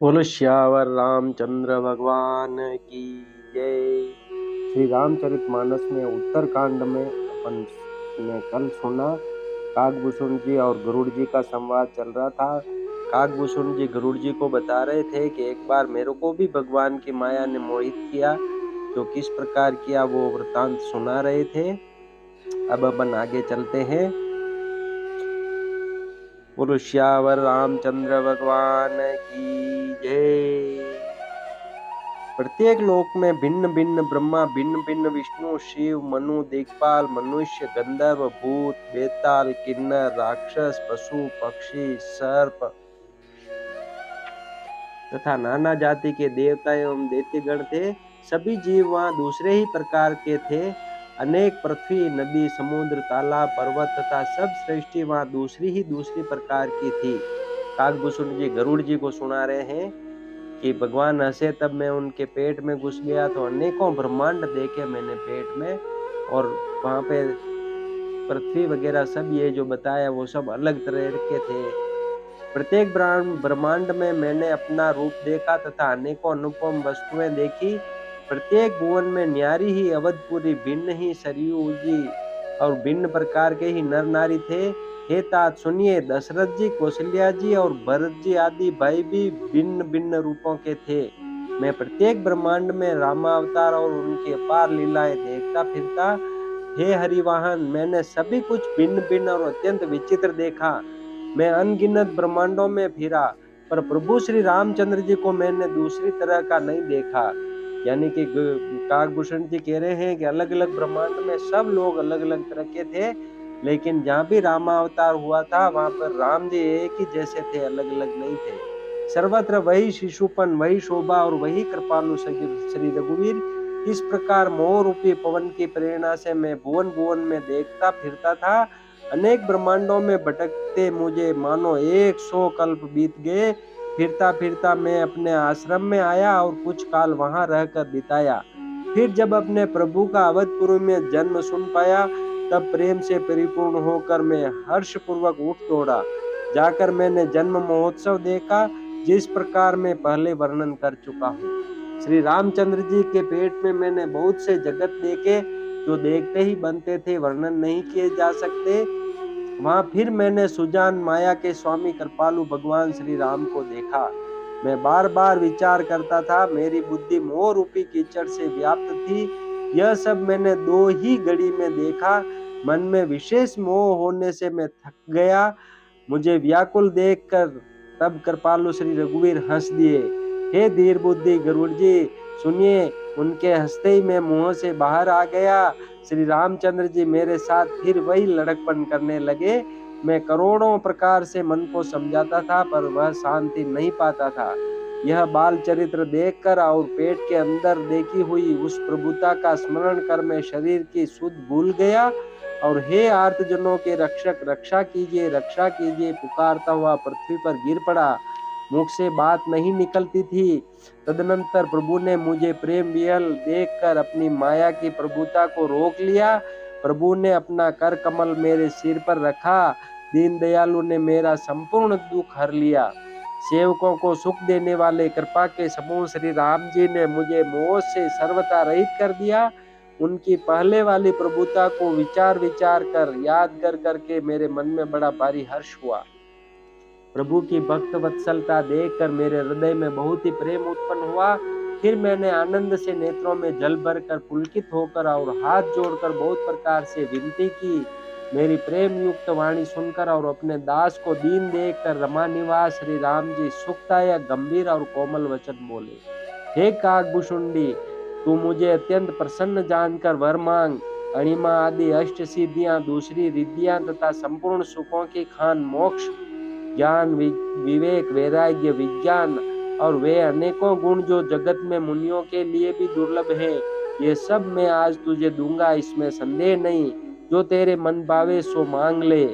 बोलो श्यावर रामचंद्र भगवान की जय। श्री रामचरितमानस में उत्तरकांड में अपन ने कल सुना। काकभूषण जी और गरुड़ जी का संवाद चल रहा था। काकभूषण जी गरुड़ जी को बता रहे थे कि एक बार मेरे को भी भगवान की माया ने मोहित किया, जो किस प्रकार किया वो वृतांत सुना रहे थे। अब अपन आगे चलते हैं। बोलो श्यावर रामचंद्र भगवान की जय। प्रत्येक लोक में भिन्न भिन्न ब्रह्मा, भिन्न भिन्न विष्णु, शिव, मनु, दिक्पाल, मनुष्य, गंधर्व, भूत, बेताल, किन्नर, राक्षस, पशु, पक्षी, सर्प तथा नाना जाति के देवता एवं दैत्यगण थे। सभी जीव वहां दूसरे ही प्रकार के थे। अनेक पृथ्वी, नदी, समुद्र, तालाब, पर्वत तथा सब सृष्टि वहां दूसरी प्रकार की थी। काकभूषण जी गरुड़ जी को सुना रहे हैं कि भगवान हंसे तब मैं उनके पेट में घुस गया तो अनेकों ब्रह्मांड देखे मैंने पेट में, और वहां पे पृथ्वी वगैरह सब ये जो बताया वो सब अलग तरह के थे। प्रत्येक ब्रह्मांड में मैंने अपना रूप देखा तथा अनेकों अनुपम वस्तुएं देखी। प्रत्येक भुवन में न्यारी ही अवधपुरी, भिन्न ही सरयू जी और भिन्न प्रकार के ही नर नारी थे। हे तात सुनिए, दशरथ जी, कौशल्या जी और भरत जी आदि भाई भी भिन्न भिन्न रूपों के थे। मैं प्रत्येक ब्रह्मांड में रामावतार और उनकी अपार लीलाएं देखता फिरता। हे हरिवाहन, मैंने सभी कुछ भिन्न भिन्न और अत्यंत विचित्र देखा। मैं अनगिनत ब्रह्मांडों में फिरा, पर प्रभु श्री रामचंद्र जी को मैंने दूसरी तरह का नहीं देखा। यानी कि काकभूषण जी कह रहे हैं कि अलग अलग ब्रह्मांड में सब लोग अलग अलग तरह के थे, लेकिन जहाँ भी रामावतार हुआ था वहां पर राम जी एक ही जैसे थे, अलग अलग नहीं थे। सर्वत्र वही शिशुपन, वही शोभा और वही कृपालु श्री रघुवीर। इस प्रकार मोह रूपी पवन की प्रेरणा से मैं भुवन भुवन में देखता फिरता था। अनेक ब्रह्मांडों में भटकते मुझे मानो 100 कल्प बीत गए। फिरता फिरता मैं अपने आश्रम में आया और कुछ काल वहां रहकर बिताया। फिर जब अपने प्रभु का अवधपुरी में जन्म सुन पाया, तब प्रेम से परिपूर्ण होकर मैं हर्ष पूर्वक उठ दौड़ा। जाकर मैंने जन्म महोत्सव देखा, जिस प्रकार मैं पहले वर्णन कर चुका हूँ। श्री रामचंद्र जी के पेट में मैंने बहुत से जगत देखे, जो देखते ही बनते थे, वर्णन नहीं किए जा सकते। वहां फिर मैंने सुजान माया के स्वामी कृपालु भगवान श्री राम को देखा। मैं बार बार विचार करता था, मेरी बुद्धि मोह रूपी कीचड़ से व्याप्त थी। यह सब मैंने 2 ही घड़ी में देखा। मन में विशेष मोह होने से मैं थक गया। मुझे व्याकुल देखकर तब कृपालु श्री रघुवीर हंस दिए। हे धीर बुद्धि गरुड़ जी, सुनिए। उनके हंसते ही मैं मुंह से बाहर आ गया। श्री रामचंद्र जी मेरे साथ फिर वही लड़कपन करने लगे। मैं करोड़ों प्रकार से मन को समझाता था, पर वह शांति नहीं पाता था। यह बाल चरित्र देखकर और पेट के अंदर देखी हुई उस प्रभुता का स्मरण कर मैं शरीर की सुध भूल गया और हे आर्तजनों के रक्षक, रक्षा कीजिए पुकारता हुआ पृथ्वी पर गिर पड़ा। मुख से बात नहीं निकलती थी। तदनंतर प्रभु ने मुझे प्रेम विह्वल देखकर अपनी माया की प्रभुता को रोक लिया। प्रभु ने अपना कर कमल मेरे सिर पर रखा। दीन दयालु ने मेरा संपूर्ण दुख हर लिया। सेवकों को सुख देने वाले कृपा के समूह श्री राम जी ने मुझे मोह से सर्वथा रहित कर दिया। उनकी पहले वाली प्रभुता को विचार विचार कर, याद कर करके मेरे मन में बड़ा भारी हर्ष हुआ। प्रभु की भक्त वत्सलता देखकर मेरे हृदय में बहुत ही प्रेम उत्पन्न हुआ। फिर मैंने आनंद से नेत्रों में जल भरकर पुलकित होकर और हाथ जोड़कर बहुत प्रकार से विनती की। मेरी प्रेम युक्त वाणी सुनकर और अपने दास को दीन देखकर रमा निवास श्री राम जी सुखदायक, गंभीर और कोमल वचन बोले। हे काकभूषुंडी, तू मुझे अत्यंत प्रसन्न जानकर वर मांग। अणिमा आदि अष्ट सिद्धियां, दूसरी रिद्धियां तथा संपूर्ण सुखों की खान मोक्ष, ज्ञान, विवेक, वैराग्य, विज्ञान और वे अनेकों गुण जो जगत में मुनियों के लिए भी दुर्लभ है, ये सब मैं आज तुझे दूंगा, इसमें संदेह नहीं। जो तेरे मन भावे सो मांग ले।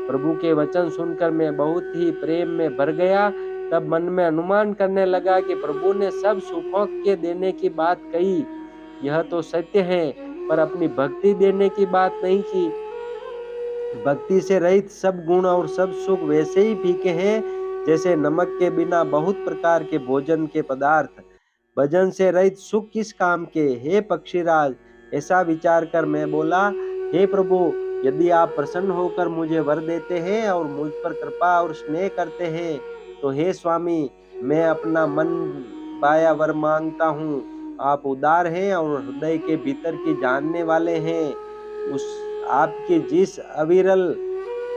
प्रभु के वचन सुनकर मैं बहुत ही प्रेम में भर गया। तब मन में अनुमान करने लगा कि प्रभु ने सब सुखों के देने की बात कही, यह तो सत्य है, पर अपनी भक्ति देने की बात नहीं की। भक्ति से रहित सब गुण और सब सुख वैसे ही फीके हैं जैसे नमक के बिना बहुत प्रकार के भोजन के पदार्थ, भजन से रहित सुख किस काम के। हे पक्षीराज, ऐसा विचार कर मैं बोला, हे प्रभु, यदि आप प्रसन्न होकर मुझे वर देते हैं और मुझ पर कृपा और स्नेह करते हैं, तो हे स्वामी, मैं अपना मन बाया वर मांगता हूँ। आप उदार हैं और हृदय के भीतर की जानने वाले हैं। उस आपकी जिस अविरल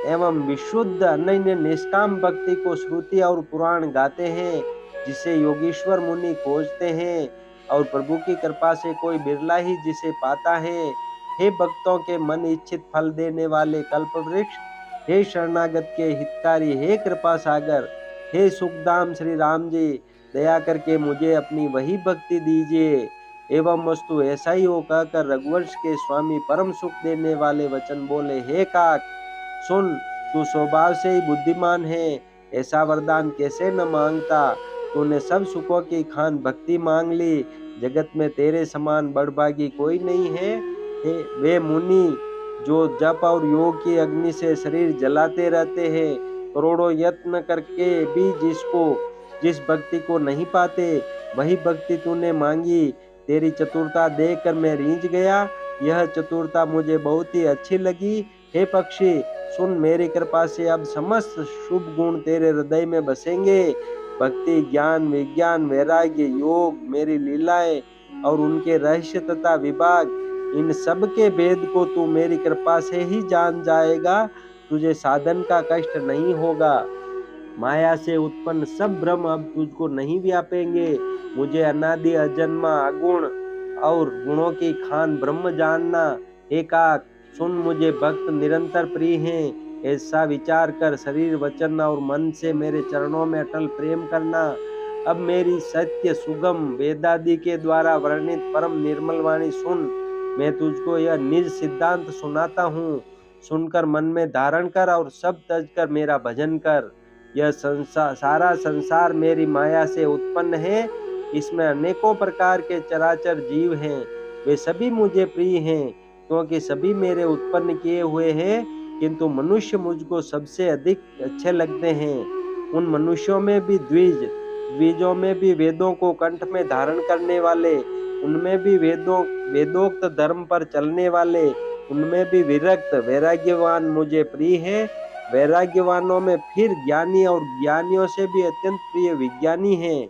एवं विशुद्ध अनन्य निष्काम भक्ति को श्रुति और पुराण गाते हैं, जिसे योगीश्वर मुनि खोजते हैं, और प्रभु की कृपा से कोई बिरला ही जिसे पाता है। हे भक्तों के मन इच्छित फल देने वाले कल्प वृक्ष, हे शरणागत के हितकारी, हे कृपा सागर, हे सुखधाम श्री राम जी, दया करके मुझे अपनी वही भक्ति दीजिए। एवं वस्तु ऐसा ही हो कहकर रघुवंश के स्वामी परम सुख देने वाले वचन बोले, हे काक, सुन, तू स्वभाव से ही बुद्धिमान है, ऐसा वरदान कैसे न मांगता। तूने सब सुखों की खान भक्ति मांग ली। जगत में तेरे समान बड़भागी कोई नहीं है। वे मुनि जो जप और योग की अग्नि से शरीर जलाते रहते हैं, करोड़ों यत्न करके भी जिस भक्ति को नहीं पाते, वही भक्ति तूने मांगी। तेरी चतुरता देखकर मैं रीझ गया। यह चतुरता मुझे बहुत ही अच्छी लगी। हे पक्षी, सुन, मेरी कृपा से अब समस्त शुभ गुण तेरे हृदय में बसेंगे। भक्ति, ज्ञान, विज्ञान, वैराग्य, योग, मेरी लीलाएं और उनके रहस्य तथा विभाग, इन सब के भेद को तू मेरी कृपा से ही जान जाएगा। तुझे साधन का कष्ट नहीं होगा। माया से उत्पन्न सब भ्रम अब तुझको नहीं व्यापेंगे। मुझे अनादि अजन्मा अगुण और गुणों की खान ब्रह्म जानना। एकाक, सुन, मुझे भक्त निरंतर प्रिय हैं, ऐसा विचार कर शरीर, वचन और मन से मेरे चरणों में अटल प्रेम करना। अब मेरी सत्य सुगम वेदादि के द्वारा वर्णित परम निर्मल वाणी सुन। मैं तुझको यह निज सिद्धांत सुनाता हूँ। सुनकर मन में धारण कर और सब तज कर मेरा भजन कर। यह सारा संसार मेरी माया से उत्पन्न है। इसमें अनेकों प्रकार के चराचर जीव हैं। वे सभी मुझे प्रिय हैं, क्योंकि सभी मेरे उत्पन्न किए हुए हैं, किंतु मनुष्य मुझको सबसे अधिक अच्छे लगते हैं। उन मनुष्यों में भी द्विजों में भी वेदों को कंठ में धारण करने वाले, उनमें भी वेदोक्त धर्म पर चलने वाले, उनमें भी विरक्त वैराग्यवान मुझे प्रिय है। वैराग्यवानों में फिर ज्ञानी और ज्ञानियों से भी अत्यंत प्रिय विज्ञानी हैं।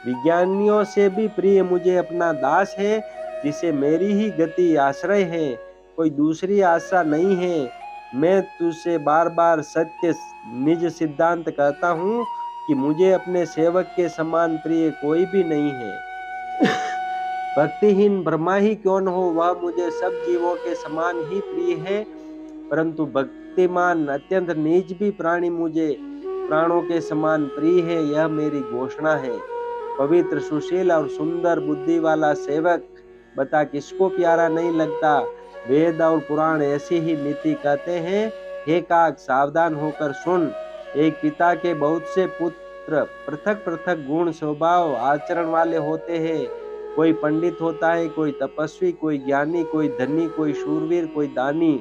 विज्ञानियों से भी प्रिय मुझे अपना दास है, जिसे मेरी ही गति आश्रय है, कोई दूसरी आशा नहीं है। मैं तुझसे बार बार सत्य निज सिद्धांत कहता हूँ कि मुझे अपने सेवक के समान प्रिय कोई भी नहीं है। भक्तिहीन ब्रह्मा ही क्यों न हो, वह मुझे सब जीवों के समान ही प्रिय है, परंतु भक्तिमान अत्यंत नीच भी प्राणी मुझे प्राणों के समान प्रिय है। यह मेरी घोषणा है। पवित्र, सुशील और सुंदर बुद्धि वाला सेवक बता किसको प्यारा नहीं लगता। वेद और पुराण ऐसी ही नीति कहते हैं। हे काक, सावधान होकर सुन। एक पिता के बहुत से पुत्र पृथक पृथक गुण, स्वभाव, आचरण वाले होते हैं। कोई पंडित होता है, कोई तपस्वी, कोई ज्ञानी, कोई धनी, कोई शूरवीर, कोई दानी,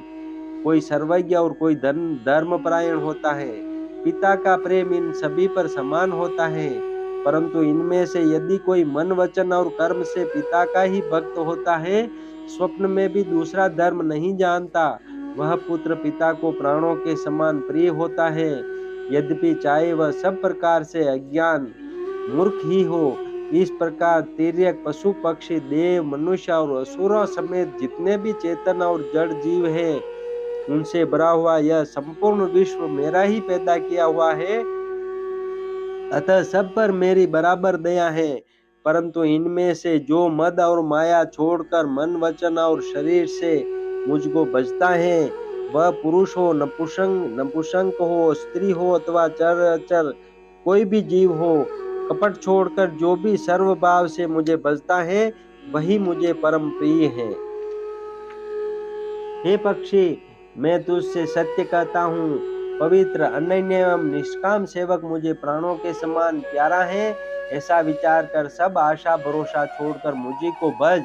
कोई सर्वज्ञ और कोई धर्मपरायण होता है। पिता का प्रेम इन सभी पर समान होता है, परंतु इनमें से यदि कोई मन, वचन और कर्म से पिता का ही भक्त होता है, स्वप्न में भी दूसरा धर्म नहीं जानता, वह पुत्र पिता को प्राणों के समान प्रिय होता है। यद्यपि चाहे वह सब प्रकार से अज्ञान मूर्ख ही हो। इस प्रकार तिर्यक, पशु, पक्षी, देव, मनुष्य और असुरों समेत जितने भी चेतन और जड़ जीव है, उनसे भरा हुआ यह संपूर्ण विश्व मेरा ही पैदा किया हुआ है। अतः सब पर मेरी बराबर दया है। परंतु इनमें से जो मद और माया छोड़कर मन, वचन और शरीर से मुझको बचता है, वह पुरुष हो, नपुंसक हो, स्त्री हो अथवा चर कोई भी जीव हो, कपट छोड़कर जो भी सर्वभाव से मुझे बचता है, वही मुझे परम प्रिय है। हे पक्षी, मैं तुझसे सत्य कहता हूँ, पवित्र, अनन्य एवं निष्काम सेवक मुझे प्राणों के समान प्यारा है। ऐसा विचार कर सब आशा भरोसा छोड़कर मुझी को भज।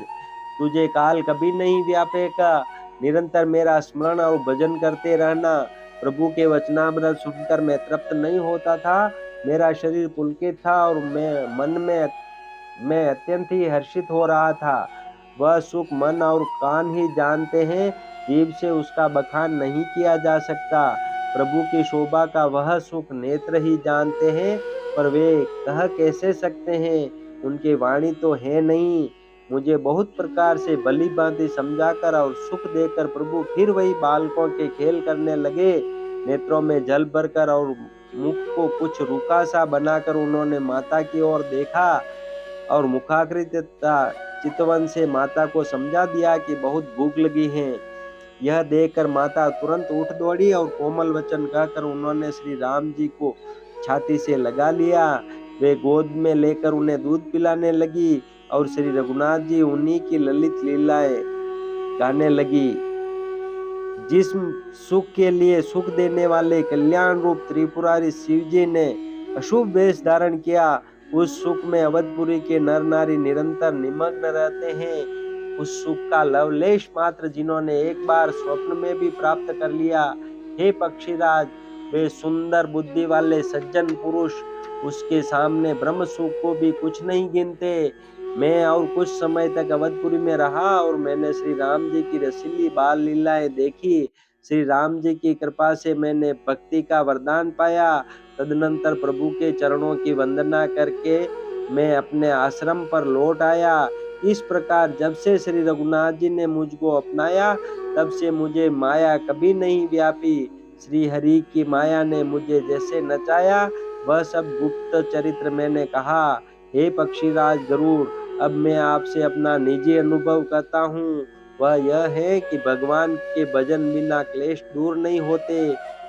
तुझे काल कभी नहीं व्यापेगा। निरंतर मेरा स्मरण और भजन करते रहना। प्रभु के वचनामृत सुनकर मैं तृप्त नहीं होता था, मेरा शरीर पुलकित था और मैं अत्यंत ही हर्षित हो रहा था। वह सुख मन और कान ही जानते हैं, जीभ से उसका बखान नहीं किया जा सकता। प्रभु की शोभा का वह सुख नेत्र ही जानते हैं, पर वे कह कैसे सकते हैं, उनकी वाणी तो है नहीं। मुझे बहुत प्रकार से भली भांति समझाकर और सुख देकर प्रभु फिर वही बालकों के खेल करने लगे। नेत्रों में जल भरकर और मुख को कुछ रूखा सा बनाकर उन्होंने माता की ओर देखा और मुखाकृति चितवन से माता को समझा दिया कि बहुत भूख लगी है। यह देखकर माता तुरंत उठ दौड़ी और कोमल वचन कहकर उन्होंने श्री राम जी को छाती से लगा लिया। वे गोद में लेकर उन्हें दूध पिलाने लगी और श्री रघुनाथ जी उन्हीं की ललित लीलाएं गाने लगी। जिस सुख के लिए सुख देने वाले कल्याण रूप त्रिपुरारी शिव जी ने अशुभ वेश धारण किया, उस सुख में अवधपुरी के नर नारी निरंतर निमग्न रहते हैं। उस सुख का लवलेश मात्र जिन्होंने एक बार स्वप्न में भी प्राप्त कर लिया, हे पक्षीराज, वे सुंदर बुद्धि वाले सज्जन पुरुष उसके सामने ब्रह्म सुख को भी कुछ नहीं गिनते। मैं और कुछ समय तक अवधपुरी में रहा और मैंने श्री राम जी की रसीली बाल लीलाएं देखी। श्री राम जी की कृपा से मैंने भक्ति का वरदान पाया। तदनंतर प्रभु के चरणों की वंदना करके मैं अपने आश्रम पर लौट आया। इस प्रकार जब से श्री रघुनाथ जी ने मुझको अपनाया, तब से मुझे माया कभी नहीं व्यापी। श्री हरि की माया ने मुझे जैसे नचाया, वह सब गुप्त चरित्र मैंने कहा। हे पक्षीराज गरुड़, अब मैं आपसे अपना निजी अनुभव कहता हूँ। वह यह है कि भगवान के भजन बिना क्लेश दूर नहीं होते।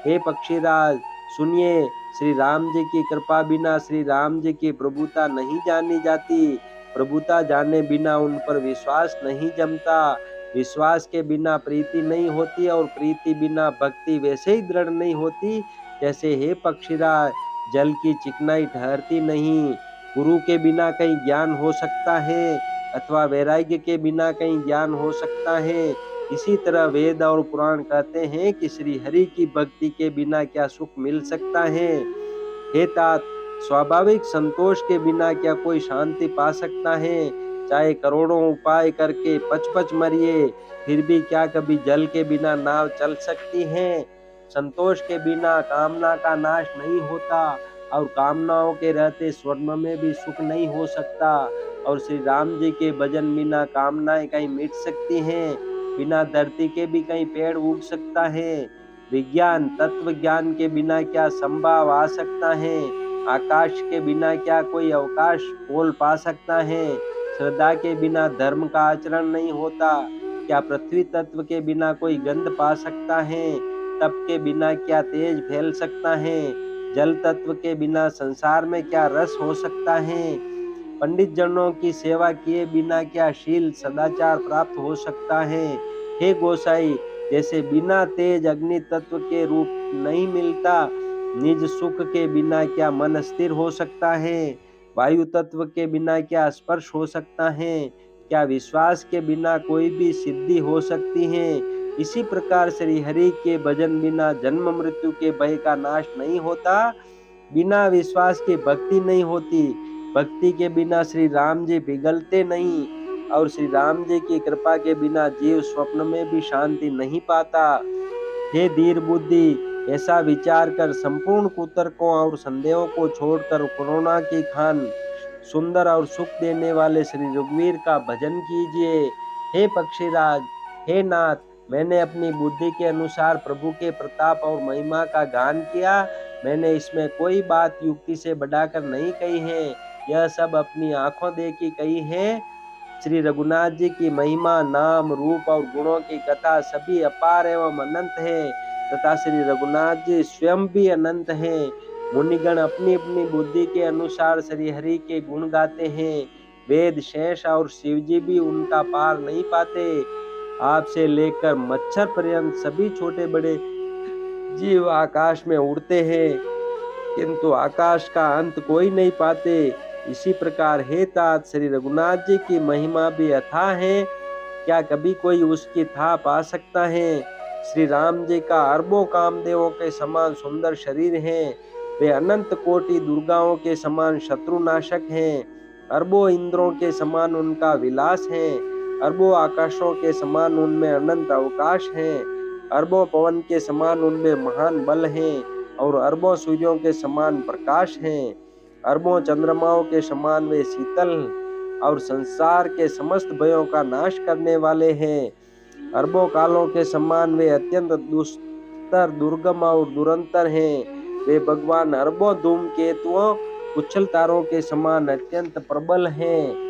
हे पक्षीराज सुनिए, श्री राम जी की कृपा बिना श्री राम जी की प्रभुता नहीं जानी जाती। प्रभुता जाने बिना उन पर विश्वास नहीं जमता। विश्वास के बिना प्रीति नहीं होती और प्रीति बिना भक्ति वैसे ही दृढ़ नहीं होती जैसे हे पक्षीराज जल की चिकनाई ठहरती नहीं। गुरु के बिना कहीं ज्ञान हो सकता है अथवा वैराग्य के बिना कहीं ज्ञान हो सकता है। इसी तरह वेद और पुराण कहते हैं कि श्री हरि की भक्ति के बिना क्या सुख मिल सकता है। हे तात, स्वाभाविक संतोष के बिना क्या कोई शांति पा सकता है। चाहे करोड़ों उपाय करके पच पच मरिए, फिर भी क्या कभी जल के बिना नाव चल सकती है। संतोष के बिना कामना का नाश नहीं होता और कामनाओं के रहते स्वर्ण में भी सुख नहीं हो सकता। और श्री राम जी के भजन बिना कामनाएं कहीं मिट सकती हैं, बिना धरती के भी कहीं पेड़ उग सकता है। विज्ञान तत्व ज्ञान के बिना क्या संभव आ सकता है। आकाश के बिना क्या कोई अवकाश पोल पा सकता है। श्रद्धा के बिना धर्म का आचरण नहीं होता। क्या पृथ्वी तत्व के बिना कोई गंध पा सकता है। तप के बिना क्या तेज फैल सकता है। जल तत्व के बिना संसार में क्या रस हो सकता है। पंडित जनों की सेवा किए बिना क्या शील सदाचार प्राप्त हो सकता है। हे गोसाई, जैसे बिना तेज अग्नि तत्व के रूप नहीं मिलता, निज सुख के बिना क्या मन स्थिर हो सकता है। वायु तत्व के बिना क्या स्पर्श हो सकता है। क्या विश्वास के बिना कोई भी सिद्धि हो सकती है। इसी प्रकार श्री हरि के भजन बिना जन्म मृत्यु के भय का नाश नहीं होता। बिना विश्वास के भक्ति नहीं होती। भक्ति के बिना श्री राम जी पिघलते नहीं और श्री राम जी की कृपा के बिना जीव स्वप्न में भी शांति नहीं पाता। हे धीर बुद्धि, ऐसा विचार कर संपूर्ण कुतर्कों और संदेहों को छोड़कर कोरोना की खान सुंदर और सुख देने वाले श्री रघुवीर का भजन कीजिए। हे पक्षीराज, हे नाथ, मैंने अपनी बुद्धि के अनुसार प्रभु के प्रताप और महिमा का गान किया। मैंने इसमें कोई बात युक्ति से बढ़ाकर नहीं कही है, यह सब अपनी आंखों देखी कही है। श्री रघुनाथ जी की महिमा, नाम, रूप और गुणों की कथा सभी अपार एवं अनंत है तथा श्री रघुनाथ जी स्वयं भी अनंत हैं। मुनिगण अपनी अपनी बुद्धि के अनुसार श्री हरि के गुण गाते हैं। वेद शेष और शिव जी भी उनका पार नहीं पाते। आपसे लेकर मच्छर पर्यंत सभी छोटे बड़े जीव आकाश में उड़ते हैं, किंतु आकाश का अंत कोई नहीं पाते। इसी प्रकार हे तात, श्री रघुनाथ जी की महिमा भी अथाह है, क्या कभी कोई उसकी था पा सकता है। श्री राम जी का अरबों कामदेवों के समान सुंदर शरीर है। वे अनंत कोटि दुर्गाओं के समान शत्रुनाशक हैं। अरबों इंद्रों के समान उनका विलास है। अरबों आकाशों के समान उनमें अनंत अवकाश है। अरबों पवन के समान उनमें महान बल है और अरबों सूर्यों के समान प्रकाश है। अरबों चंद्रमाओं के समान वे शीतल और संसार के समस्त भयों का नाश करने वाले हैं। अरबों कालों के समान वे अत्यंत दुस्तर, दुर्गम और दुरंतर हैं। वे भगवान अरबों धूमकेतुओं, उछल तारों के समान अत्यंत प्रबल हैं।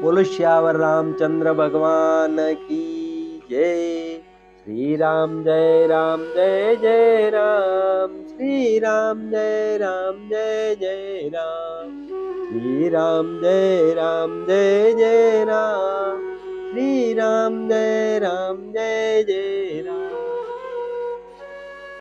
बोलो श्यावर रामचंद्र भगवान की जय। श्री राम जय राम जय जय राम। श्री राम जय राम जय जय राम। श्री राम जय राम जय जय राम। श्री राम जय राम जय जय राम।